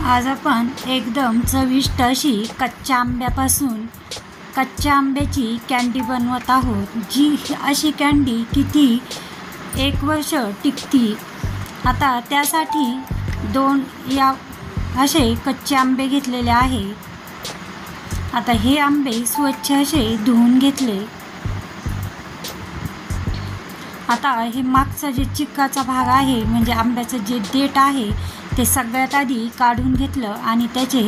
आज आपण एकदम चविष्ट अशी कच्च्या आंब्याची कँडी बनवत आहोत। जी अशी कँडी किती 1 वर्ष टिकती। आता त्यासाठी 2 या असे कच्चे आंबे घेतलेले आहे। आता हे आंबे स्वच्छ असे धुवून घेतले। आता हे मागचा जे चिक्काचा भाग आहे म्हणजे आंब्याचं जे देठ आहे ते सगळ्यात आधी काढून घेतलं आणि त्याचे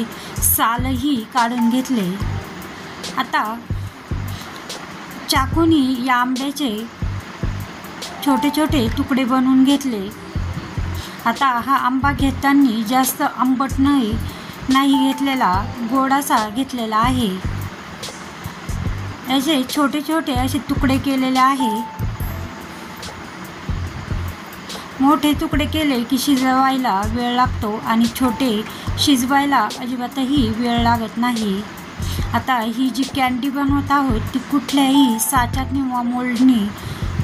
सालही काढून घेतले। आता चाकूनी या आंब्याचे छोटे छोटे तुकडे बनवून घेतले। आता हा आंबा घेताना जास्त आंबट नाही घेतलेला, गोडासा घेतलेला आहे। असे छोटे छोटे असे तुकडे केलेले आहे। मोठे तुकडे केले की शिजवायला वेळ लागतो आणि छोटे शिजवायला अजिबातही वेळ लागत नाही। आता ही जी कँडी बनवत आहोत ती कुठल्याही साच्यात किंवा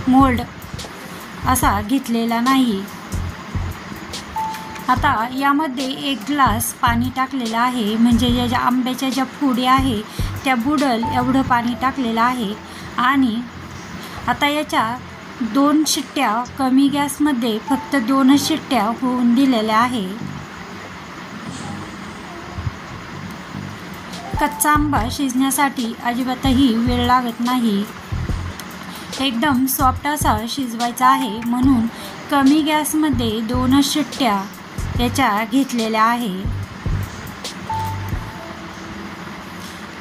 मोल्ड असा घेतलेला नाही। आता यामध्ये 1 ग्लास पाणी टाकलेलं आहे, म्हणजे या आंब्याच्या ज्या फोडी आहे त्या बुडल एवढं पाणी टाकलेलं आहे। आणि आता याच्या 2 शिट्ट्या कमी गॅसमध्ये फक्त 2च शिट्ट्या होऊन दिलेल्या आहे। कच्चा आंबा शिजण्यासाठी अजिबातही वेळ लागत नाही, एकदम सॉफ्ट असा शिजवायचा आहे, म्हणून कमी गॅसमध्ये 2च शिट्ट्या याच्या घेतलेल्या आहे।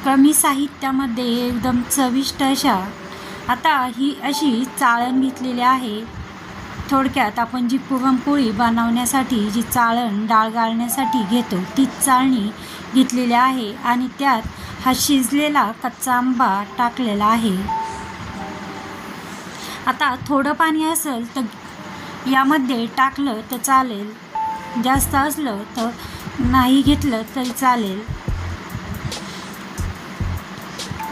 कमी साहित्यामध्ये एकदम चविष्ट अशा आता ही अशी चाळण घेतलेली आहे। थोडक्यात आपण जी पुरणपोळी बनवण्यासाठी जी चाळण डाळ गाळण्यासाठी घेतो तीच चाळणी घेतलेली आहे आणि त्यात हा शिजलेला कच्चा आंबा टाकलेला आहे। आता थोडं पाणी असेल तर यामध्ये टाकलं तर चालेल, जास्त असलं तर नाही घेतलं तरी चालेल।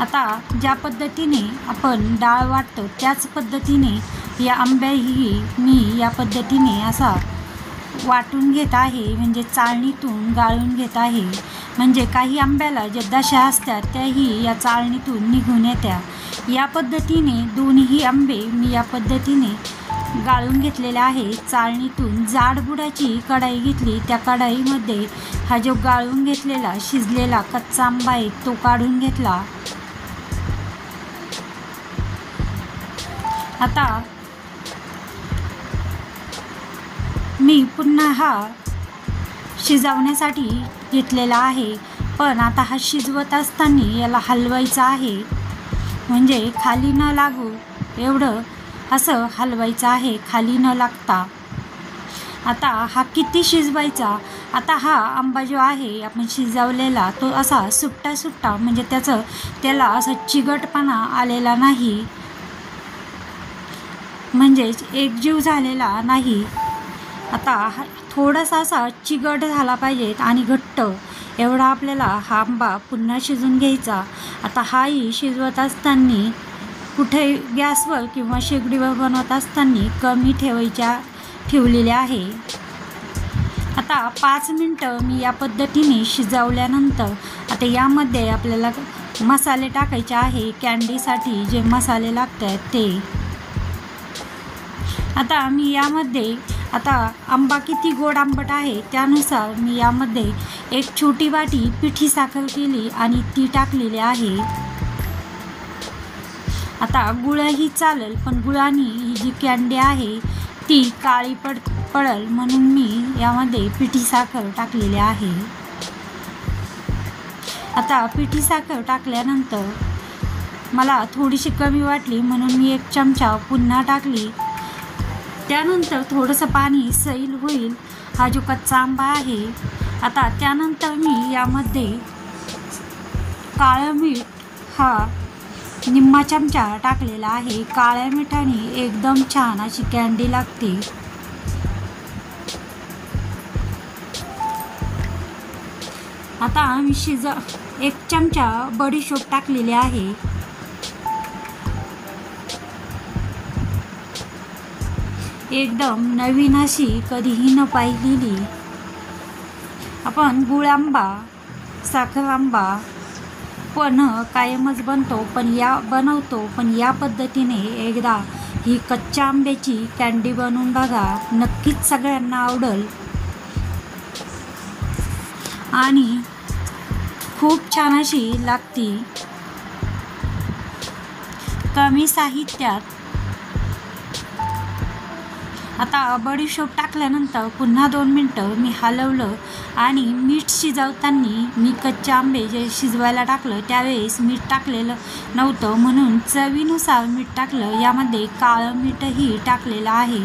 आता ज्या पद्धतीने आपण डाळ वाटतो त्याच पद्धतीने या आंब्याही मी या पद्धतीने असा वाटून घेत आहे, म्हणजे चाळणीतून गाळून घेत आहे। म्हणजे काही आंब्याला ज्या दशा असतात त्याही या चाळणीतून निघून येत्या। या पद्धतीने दोन्ही आंबे मी या पद्धतीने गाळून घेतलेले आहे। चाळणीतून जाड बुडाची कढाई घेतली, त्या कढाईमध्ये हा जो गाळून घेतलेला शिजलेला कच्चा आंबा आहे तो काढून घेतला। आता मी पुन्हा हा शिजवण्यासाठी घेतलेला आहे, पण आता हा शिजवत असताना याला हलवायचा आहे, म्हणजे खाली न लागू एवढं असं हलवायचं आहे, खाली न लागता। आता हा किती शिजवायचा, आता हा आंबा जो आहे आपण शिजवलेला तो असा सुट्टा म्हणजे त्याला असा चिकटपणा आलेला नाही, म्हणजेच एकजीव झालेला नाही। आता हा थोडासा असा चिकट झाला पाहिजे आणि घट्ट एवढा आपल्याला हा आंबा पुन्हा शिजून घ्यायचा। आता हाही शिजवत असताना कुठे गॅसवर किंवा शेगडीवर बनवत असताना कमी ठेवलेले आहे। आता 5 मिनटं मी या पद्धतीने शिजवल्यानंतर आता यामध्ये आपल्याला मसाले टाकायचे आहे, कँडीसाठी जे मसाले लागतात ते। आता मी यामध्ये आता आंबा किती गोड आंबट आहे त्यानुसार मी यामध्ये 1 छोटी वाटी पिठी साखर केली आणि ती टाकलेली आहे। आता गुळही चालेल, पण गुळाने ही जी कँडी आहे ती काळी पडल म्हणून मी यामध्ये पिठी साखर टाकलेली आहे। आता पिठी साखर टाकल्यानंतर मला थोडीशी कमी वाटली म्हणून मी 1 चमचा पुन्हा टाकली। त्यानंतर थोडंसं पाणी सैल होईल हा जो कच्चा आंबा आहे। आता त्यानंतर मी यामध्ये काळं मीठ हा निम्मा चमचा टाकलेला आहे। काळ्या मिठाने एकदम छान अशी कँडी लागते। आता मी 1 चमचा बडीशोप टाकलेली आहे। एकदम नवीन अशी कधीही न पाहिलेली आपण गुळ आंबा, साखर आंबा पण कायमच बनवतो, पण या पद्धतीने एकदा ही कच्च्या आंब्याची कँडी बनवून बघा, नक्कीच सगळ्यांना आवडेल आणि खूप छान अशी लागती. कमी साहित्यात. आता बडीशोप टाकल्यानंतर पुन्हा 2 मिनटं मी हलवलं आणि मीठ शिजवताना मी कच्चे आंबे जे शिजवायला टाकलं त्यावेळेस मीठ टाकलेलं नव्हतं, म्हणून चवीनुसार मीठ टाकलं. यामध्ये काळं मीठही टाकलेलं आहे.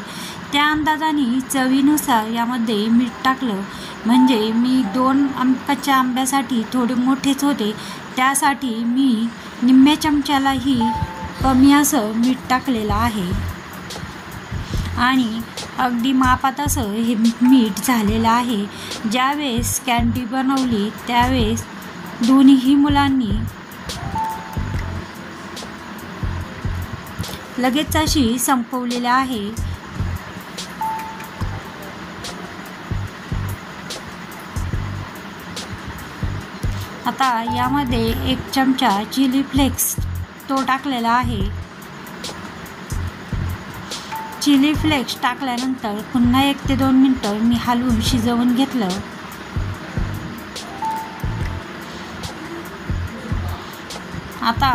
त्या अंदाजाने चवीनुसार यामध्ये मीठ टाकलं. म्हणजे मी 2 कच्च्या आंब्यासाठी थोडे मोठेच होते, त्यासाठी मी निम्म्या चमच्यालाही कमी असं मीठ टाकलेलं आहे आणि अगदी मापात असं हे मीठ झालेलं आहे. ज्यावेळेस कँडी बनवली त्यावेळेस दोन्हीही मुलांनी लगेच अशी संपवलेली आहे. आता यामध्ये 1 चमचा चिली फ्लेक्स तो टाकलेला आहे. चिली फ्लेक्स टाकल्यानंतर पुन्हा 1 ते 2 मिनटं मी हलवून शिजवून घेतलं. आता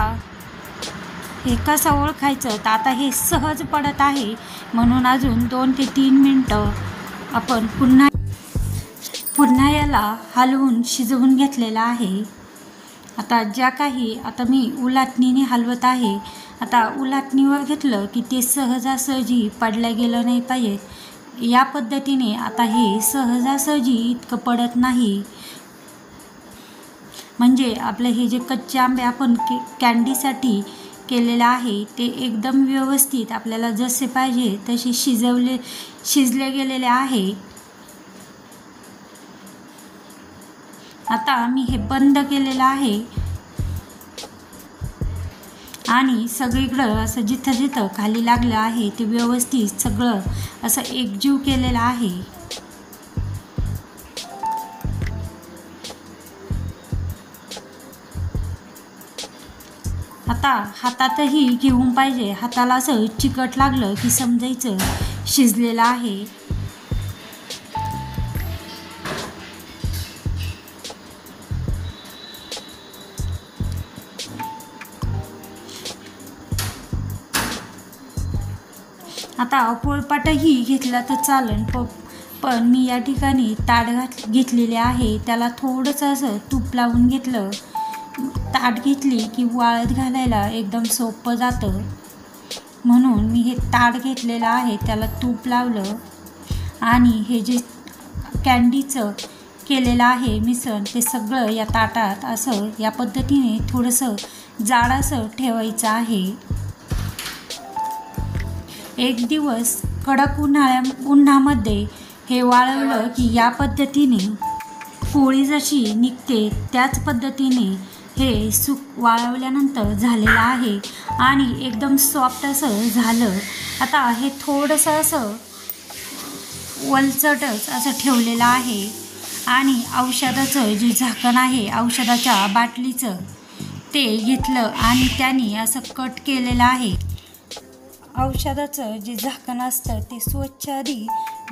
हे कसं ओळखायचं, तर आता हे सहज पडत आहे म्हणून अजून 2 ते 3 मिनटं आपण पुन्हा याला हलवून शिजवून घेतलेलं आहे. आता मी उलटणीने हलवत आहे. आता उलटणीवर घेतलं की ते सहजासहजी पडल्या गेलं नाही पाहिजे. या पद्धतीने आता हे सहजासहजी इतकं पडत नाही. म्हणजे आपलं हे जे कच्चे आंबे आपण कँडीसाठी केलेलं आहे ते एकदम व्यवस्थित आपल्याला जसे पाहिजे तसे शिजले गेलेले आहे. आता मी हे बंद केलेलं आहे आणि सगळीकडं असं जिथं जिथं खाली लागलं आहे ते व्यवस्थित सगळं असं एकजीव केलेलं आहे. आता हातातही घेऊन पाहिजे. हाताला असं चिकट लागलं की समजायचं शिजलेलं आहे. आता पोळपाटही घेतला तर चालेल, पण मी या ठिकाणी ताट घेतलेले आहे. त्याला थोडंसं असं तूप लावून घेतलं. ताट घेतली की वाळत घालायला एकदम सोपं जातं, म्हणून मी हे ताट घेतलेलं आहे. त्याला तूप लावलं आणि हे जे कँडीचं केलेलं आहे मिश्रण ते सगळं या ताटात असं या पद्धतीने थोडंसं जाड असं ठेवायचं आहे. 1 दिवस कडक उन्हामध्ये हे वाळवलं की या पद्धतीने पोळी जशी निघते त्याच पद्धतीने हे वाळवल्यानंतर झालेलं आहे आणि एकदम सॉफ्ट असं झालं. आता हे थोडंसं असं वलचटच असं ठेवलेलं आहे आणि औषधाचं जे झाकण आहे औषधाच्या बाटलीचं ते घेतलं आणि त्याने असं कट केलेलं आहे. औषधाचं जे झाकण असतं ते स्वच्छ आधी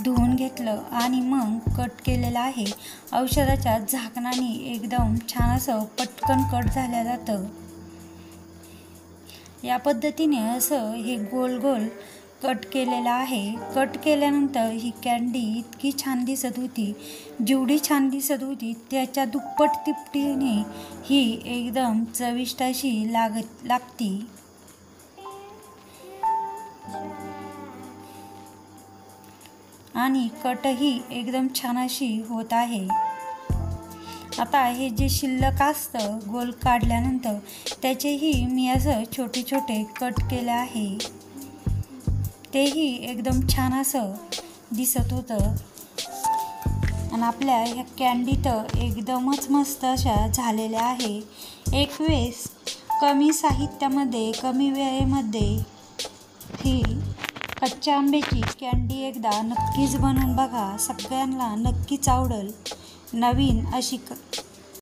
धुवून घेतलं आणि मग कट केलेलं आहे. औषधाच्या झाकणाने एकदम छान असं पटकन कट झालं जातं. या पद्धतीने असं हे गोल गोल कट केलेलं आहे. कट केल्यानंतर ही कँडी इतकी छान दिसत होती, जेवढी छान दिसत होती त्याच्या दुप्पट तिपटीने ही एकदम चविष्ट अशी लागती. आणि कटही एकदम छान अशी होत आहे. आता हे जे शिल्लक असतं गोल काढल्यानंतर त्याचेही मी असं छोटे छोटे कट केले आहे. तेही एकदम छान असं दिसत होतं आणि आपल्या ह्या कँडी तर एकदमच मस्त अशा झालेल्या आहे. एक वेळेस कमी साहित्यामध्ये कमी वेळेमध्ये ही कच्च्या आंब्याची कँडी एकदा नक्कीच बनवून बघा. सगळ्यांना नक्कीच आवडेल. नवीन अशी